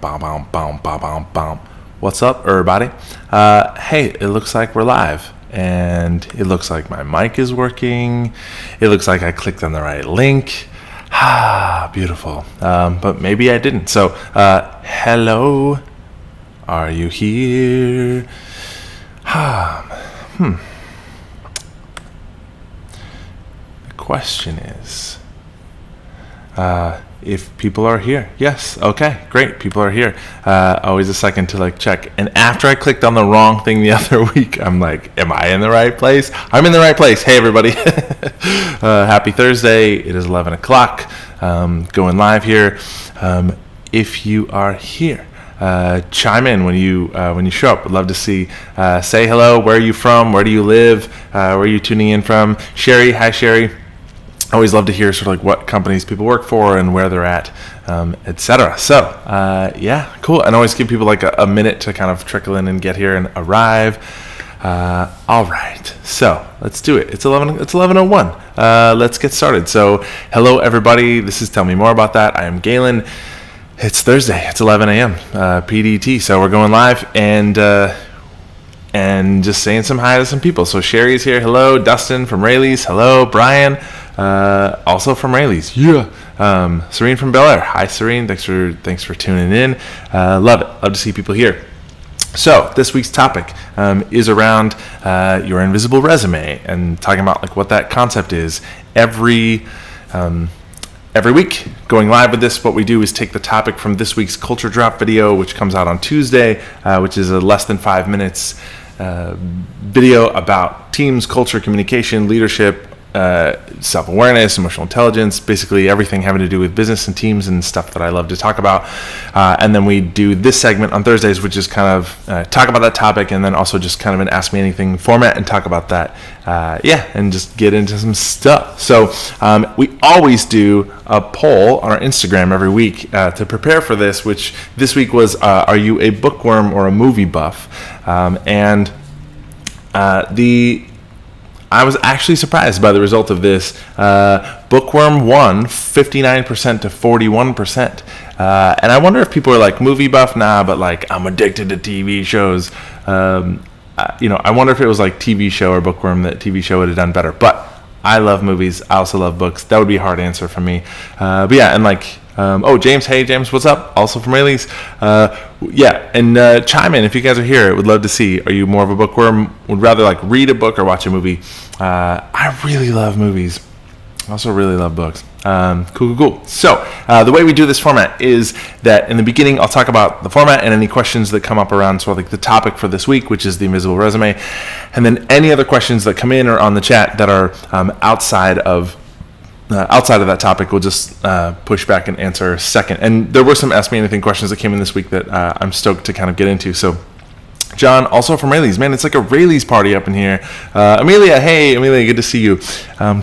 bum, bum, bum, bum, bum, bum. What's up, everybody? Hey, it looks like we're live, and it looks like my mic is working. It looks like I clicked on the right link. Beautiful. But maybe I didn't. So, hello. Are you here? The question is, if people are here. Yes. Okay, great. People are here. Always a second to check. And after I clicked on the wrong thing the other week, I'm like, am I in the right place? I'm in the right place. Hey, everybody. Happy Thursday. It is 11 o'clock. Going live here. If you are here, chime in when you show up. Would love to see. Say hello. Where are you from? Where do you live? Where are you tuning in from? Sherry. Hi, Sherry. Always love to hear sort of what companies people work for and where they're at, etc. So, yeah, cool. And always give people a minute to kind of trickle in and get here and arrive. All right. So let's do it. It's 11:01. Let's get started. So, hello, everybody. This is Tell Me More About That. I am Galen. It's Thursday. It's 11 a.m. PDT. So we're going live and just saying some hi to some people. So Sherry's here. Hello. Dustin from Rayleigh's. Hello. Brian. Also from Rayleigh's. Yeah. Serene from Bel Air. Hi, Serene. Thanks for tuning in. Love it. Love to see people here. So this week's topic is around your invisible resume and talking about what that concept is. Every week, going live with this, what we do is take the topic from this week's Culture Drop video, which comes out on Tuesday, which is a less than 5 minutes video about teams, culture, communication, leadership, self-awareness, emotional intelligence, basically everything having to do with business and teams and stuff that I love to talk about. And then we do this segment on Thursdays, which is kind of talk about that topic and then also just kind of an Ask Me Anything format and talk about that. And just get into some stuff. So we always do a poll on our Instagram every week to prepare for this, which this week was, are you a bookworm or a movie buff? I was actually surprised by the result of this. Bookworm won 59% to 41%. And I wonder if people are movie buff? Nah, but I'm addicted to TV shows. I wonder if it was TV show or bookworm, that TV show would have done better. But I love movies. I also love books. That would be a hard answer for me. But yeah, and James, hey James, what's up? Also from Rayleigh's. Chime in if you guys are here. Would love to see. Are you more of a bookworm? Would rather read a book or watch a movie? I really love movies. I also really love books. Cool. So the way we do this format is that in the beginning I'll talk about the format and any questions that come up around sort of the topic for this week, which is the invisible resume, and then any other questions that come in or on the chat that are outside of that topic, we'll just push back and answer second. And there were some Ask Me Anything questions that came in this week that I'm stoked to kind of get into. So John, also from Rayleigh's. Man, it's like a Rayleigh's party up in here. Amelia, hey, Amelia, good to see you.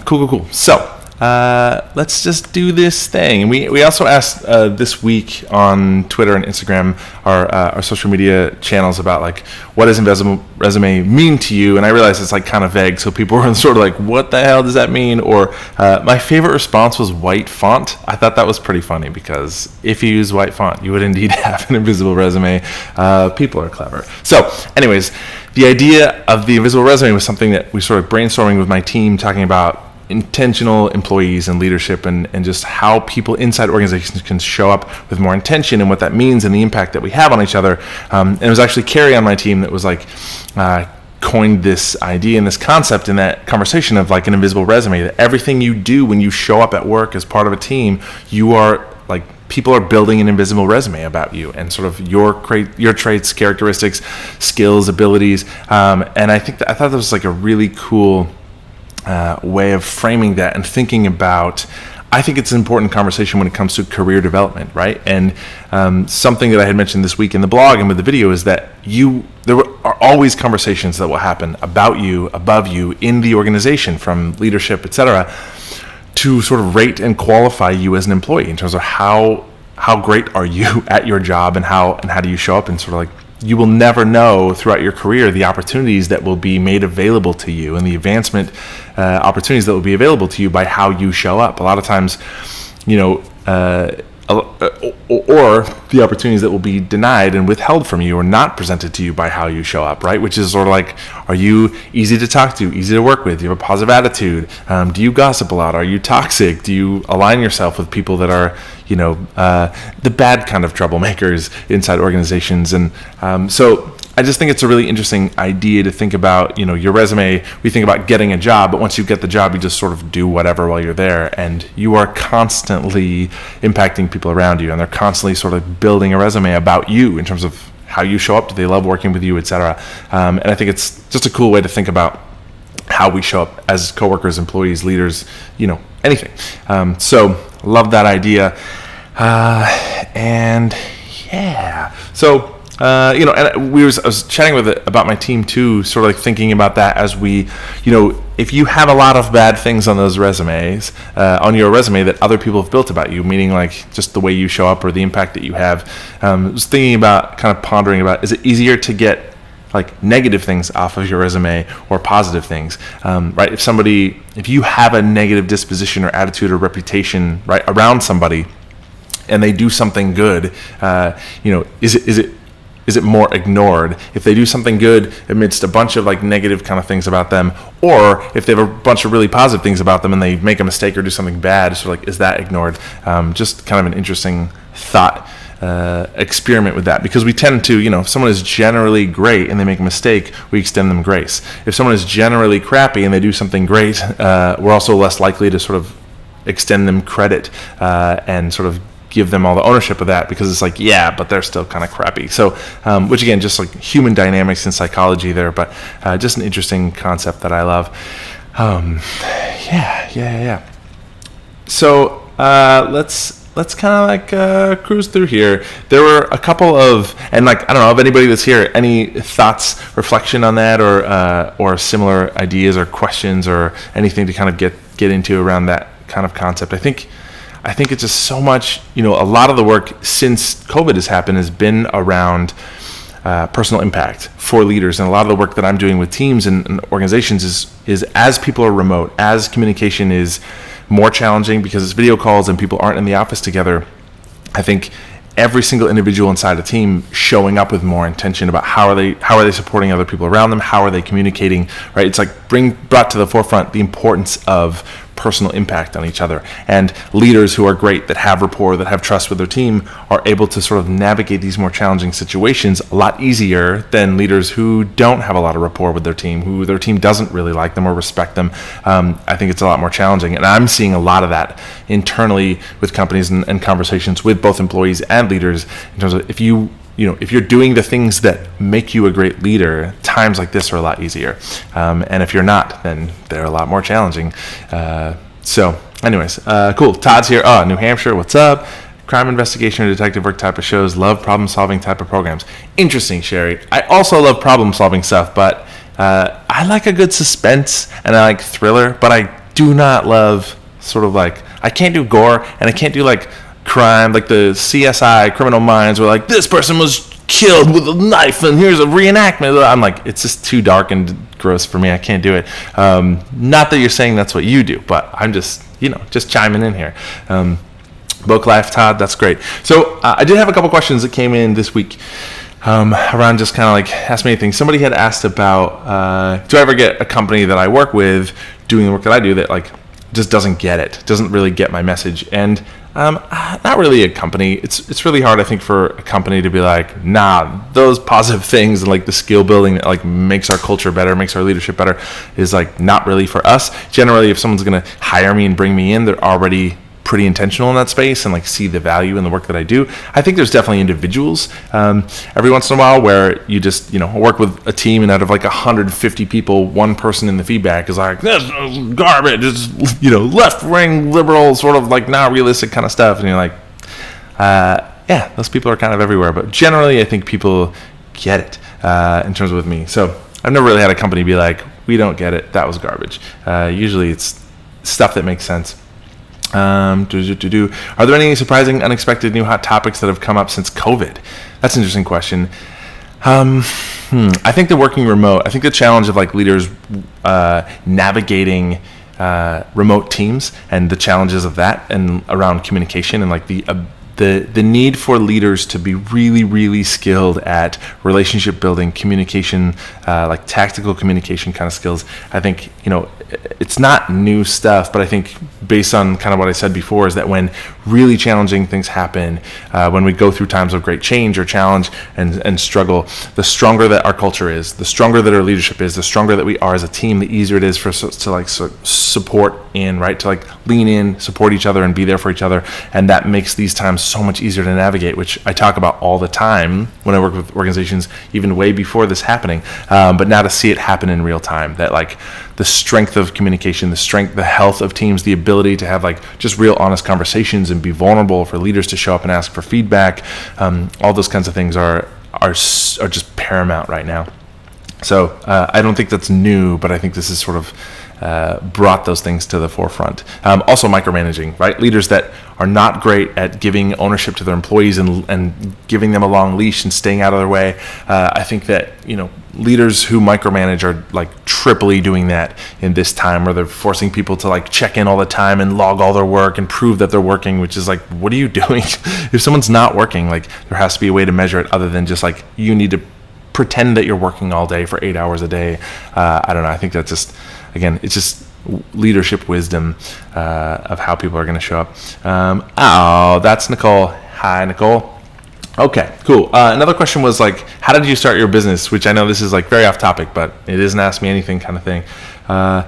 Cool. So let's just do this thing. And we also asked this week on Twitter and Instagram, our social media channels, about what does invisible resume mean to you? And I realized it's kind of vague, so people were sort of what the hell does that mean? Or my favorite response was white font. I thought that was pretty funny because if you use white font, you would indeed have an invisible resume. People are clever. So anyways, the idea of the invisible resume was something that we sort of brainstorming with my team, talking about intentional employees and leadership and just how people inside organizations can show up with more intention and what that means and the impact that we have on each other. And it was actually Carrie on my team that was coined this idea and this concept in that conversation of an invisible resume, that everything you do when you show up at work as part of a team, you are people are building an invisible resume about you and sort of your traits, characteristics, skills, abilities. And I thought that was a really cool way of framing that and thinking about. I think it's an important conversation when it comes to career development, right? And something that I had mentioned this week in the blog and with the video is that there are always conversations that will happen about you, above you, in the organization, from leadership, etc., to sort of rate and qualify you as an employee in terms of how great are you at your job and how do you show up, and sort of you will never know throughout your career the opportunities that will be made available to you and the advancement opportunities that will be available to you by how you show up. A lot of times, a or the opportunities that will be denied and withheld from you or not presented to you by how you show up, right? Which is sort of like, are you easy to talk to, easy to work with? Do you have a positive attitude? Do you gossip a lot? Are you toxic? Do you align yourself with people that are, the bad kind of troublemakers inside organizations? And so I just think it's a really interesting idea to think about, your resume. We think about getting a job, but once you get the job, you just sort of do whatever while you're there, and you are constantly impacting people around you, and they're constantly sort of building a resume about you in terms of how you show up. Do they love working with you, etc.? And I think it's just a cool way to think about how we show up as coworkers, employees, leaders, anything. So love that idea. And yeah, so and I was chatting about my team too, sort of like thinking about that as we, if you have a lot of bad things on those resumes, on your resume that other people have built about you, meaning like just the way you show up or the impact that you have, I was thinking about, kind of pondering about, is it easier to get like negative things off of your resume or positive things, right? If you have a negative disposition or attitude or reputation, right, around somebody, and they do something good, is it more ignored if they do something good amidst a bunch of like negative kind of things about them, or if they have a bunch of really positive things about them and they make a mistake or do something bad, so like, is that ignored? Just kind of an interesting thought experiment with that, because we tend to, if someone is generally great and they make a mistake, we extend them grace. If someone is generally crappy and they do something great, we're also less likely to sort of extend them credit and sort of give them all the ownership of that, because it's like, yeah, but they're still kind of crappy. So, which again, just like human dynamics and psychology there, but just an interesting concept that I love. Yeah. So let's kind of like cruise through here. There were a couple of, and like, I don't know if anybody that's here, any thoughts, reflection on that, or similar ideas or questions or anything to kind of get into around that kind of concept. I think it's just so much, a lot of the work since COVID has happened has been around personal impact for leaders. And a lot of the work that I'm doing with teams and organizations is as people are remote, as communication is more challenging because it's video calls and people aren't in the office together, I think every single individual inside a team showing up with more intention about how are they supporting other people around them, how are they communicating, right? It's like brought to the forefront the importance of personal impact on each other. And leaders who are great, that have rapport, that have trust with their team, are able to sort of navigate these more challenging situations a lot easier than leaders who don't have a lot of rapport with their team, who their team doesn't really like them or respect them. I think it's a lot more challenging. And I'm seeing a lot of that internally with companies and conversations with both employees and leaders in terms of if you're doing the things that make you a great leader, times like this are a lot easier. And if you're not, then they're a lot more challenging. So anyways, cool. Todd's here. Oh, New Hampshire, what's up? Crime investigation or detective work type of shows. Love problem solving type of programs. Interesting, Sherry. I also love problem solving stuff, but I like a good suspense and I like thriller, but I do not love sort of like, I can't do gore and I can't do like crime, like the CSI Criminal Minds, where like this person was killed with a knife and here's a reenactment. I'm like, it's just too dark and gross for me. I can't do it. Not that you're saying that's what you do, but I'm just chiming in here. Book Life, Todd, that's great. So I did have a couple questions that came in this week around just kind of like ask me anything. Somebody had asked about do I ever get a company that I work with doing the work that I do that like just doesn't get it, doesn't really get my message. And not really a company. It's really hard, I think, for a company to be like, nah, those positive things and like the skill building that like makes our culture better, makes our leadership better, is like not really for us. Generally, if someone's going to hire me and bring me in, they're already pretty intentional in that space and like see the value in the work that I do. I think there's definitely individuals every once in a while where you just work with a team, and out of like 150 people, one person in the feedback is like, this is garbage, it's left wing liberal sort of like not realistic kind of stuff, and you're like, yeah, those people are kind of everywhere. But generally I think people get it in terms of with me. So I've never really had a company be like, we don't get it, that was garbage. Usually it's stuff that makes sense. Are there any surprising, unexpected new hot topics that have come up since COVID? That's an interesting question. I think the working remote, I think the challenge of like leaders navigating remote teams and the challenges of that and around communication and like the the need for leaders to be really, really skilled at relationship building, communication, like tactical communication kind of skills. I think, it's not new stuff, but I think based on kind of what I said before is that when really challenging things happen, when we go through times of great change or challenge and struggle, the stronger that our culture is, the stronger that our leadership is, the stronger that we are as a team, the easier it is for us to support in, right? To like lean in, support each other and be there for each other. And that makes these times so much easier to navigate, which I talk about all the time when I work with organizations, even way before this happening. But now to see it happen in real time, that like the strength of communication, the health of teams, the ability to have like just real honest conversations and be vulnerable for leaders to show up and ask for feedback. All those kinds of things are just paramount right now. So I don't think that's new, but I think this is sort of brought those things to the forefront. Also micromanaging, right? Leaders that are not great at giving ownership to their employees and giving them a long leash and staying out of their way. I think that, leaders who micromanage are like triply doing that in this time, where they're forcing people to like check in all the time and log all their work and prove that they're working, which is like, what are you doing? If someone's not working, like there has to be a way to measure it other than just like, you need to pretend that you're working all day for 8 hours a day. I don't know. I think that's just, again, it's just leadership wisdom of how people are going to show up. That's Nicole. Hi, Nicole. Okay, cool. Another question was like, how did you start your business? Which I know this is like very off topic, but it is an Ask Me Anything kind of thing. How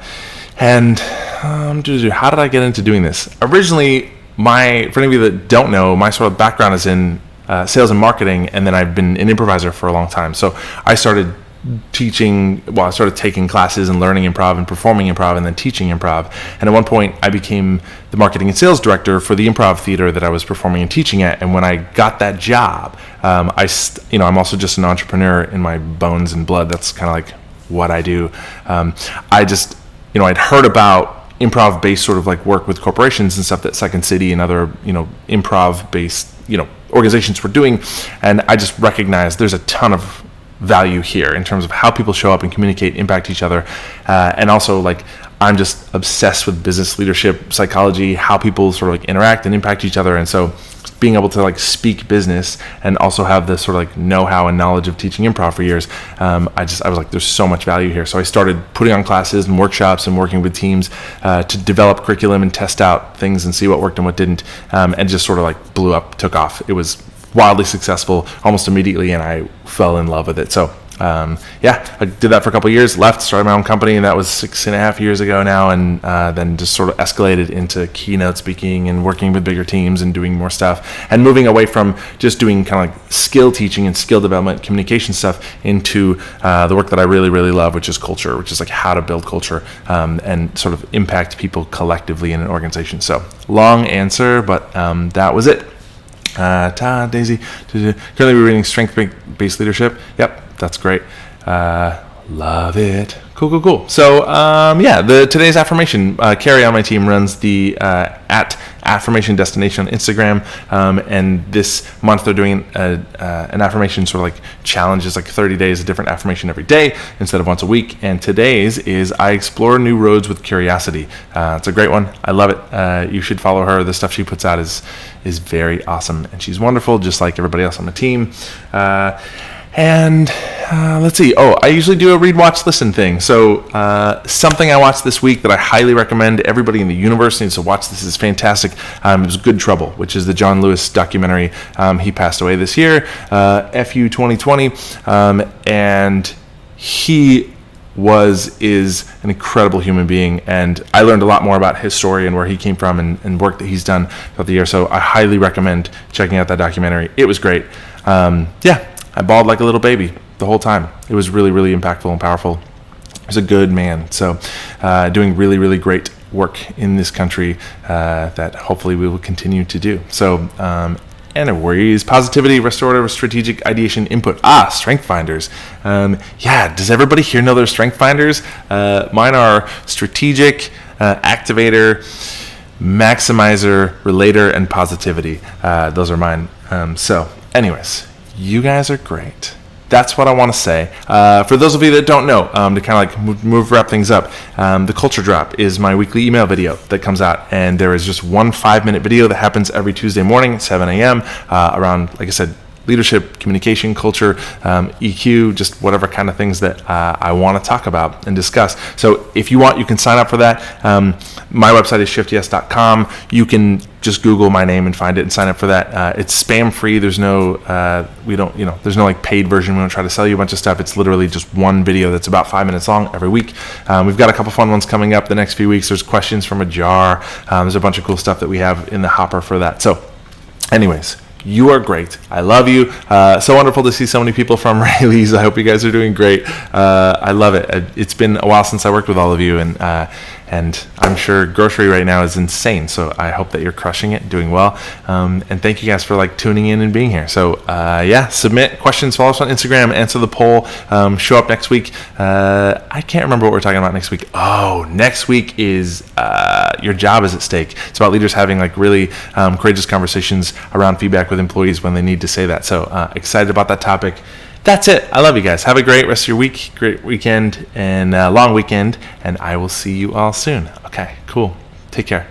did I get into doing this? Originally, for any of you that don't know, my sort of background is in sales and marketing, and then I've been an improviser for a long time. So I started I started taking classes and learning improv and performing improv and then teaching improv. And at one point I became the marketing and sales director for the improv theater that I was performing and teaching at. And when I got that job, I'm also just an entrepreneur in my bones and blood. That's kind of like what I do. I'd heard about improv based sort of like work with corporations and stuff that Second City and other, improv based, organizations were doing. And I just recognized there's a ton of value here in terms of how people show up and communicate, impact each other. And also like, I'm just obsessed with business leadership, psychology, how people sort of like interact and impact each other. And so being able to like speak business and also have this sort of like know-how and knowledge of teaching improv for years, I was like, there's so much value here. So I started putting on classes and workshops and working with teams to develop curriculum and test out things and see what worked and what didn't, and just sort of like blew up, took off. It was wildly successful almost immediately, and I fell in love with it. So I did that for a couple of years, left, started my own company, and that was 6.5 years ago now, and then just sort of escalated into keynote speaking and working with bigger teams and doing more stuff, and moving away from just doing kind of like skill teaching and skill development, communication stuff, into the work that I really, really love, which is culture, which is like how to build culture and sort of impact people collectively in an organization. So long answer, but that was it. Daisy, currently we're reading Strength-Based Leadership. Yep, that's great. Love it. Cool. So, today's affirmation, Carrie on my team runs the at Affirmation Destination on Instagram, and this month they're doing an affirmation sort of like challenges, like 30 days, a different affirmation every day instead of once a week. And today's is I explore new roads with curiosity. It's a great one. I love it. You should follow her. The stuff she puts out is very awesome, and she's wonderful, just like everybody else on the team. Let's see. I usually do a read, watch, listen thing. So something I watched this week that I highly recommend everybody in the universe needs to watch. This is fantastic. It was Good Trouble, which is the John Lewis documentary. He passed away this year, FU 2020, and he is an incredible human being, and I learned a lot more about his story and where he came from and work that he's done throughout the year. So I highly recommend checking out that documentary. It was great. I bawled like a little baby the whole time. It was really, really impactful and powerful. He was a good man. So doing really, really great work in this country that hopefully we will continue to do. So anyways, positivity, restorative, strategic ideation, input. Strength finders. Does everybody here know their strength finders? Mine are strategic, activator, maximizer, relator, and positivity. Those are mine. So anyways, you guys are great. that's what I want to say. For those of you that don't know, to kind of like wrap things up, the Culture Drop is my weekly email video that comes out, and there is just one 5-minute video that happens every Tuesday morning at 7 a.m. Around, like I said, leadership, communication, culture, EQ, just whatever kind of things that I want to talk about and discuss. So if you want, you can sign up for that. My website is shiftyes.com. You can just Google my name and find it and sign up for that. It's spam free. There's no, there's no like paid version. We don't try to sell you a bunch of stuff. It's literally just one video that's about 5 minutes long every week. We've got a couple fun ones coming up the next few weeks. There's questions from a jar. There's a bunch of cool stuff that we have in the hopper for that. So anyways, you are great. I love you. So wonderful to see so many people from Rayleigh's. I hope you guys are doing great. I love it. It's been a while since I worked with all of you, and I'm sure grocery right now is insane. So I hope that you're crushing it, doing well. And thank you guys for like tuning in and being here. So submit questions, follow us on Instagram, answer the poll, show up next week. I can't remember what we're talking about next week. Oh, next week is your job is at stake. It's about leaders having like really courageous conversations around feedback with employees when they need to say that. So excited about that topic. That's it. I love you guys. Have a great rest of your week, great weekend, and long weekend, and I will see you all soon. Okay, cool. Take care.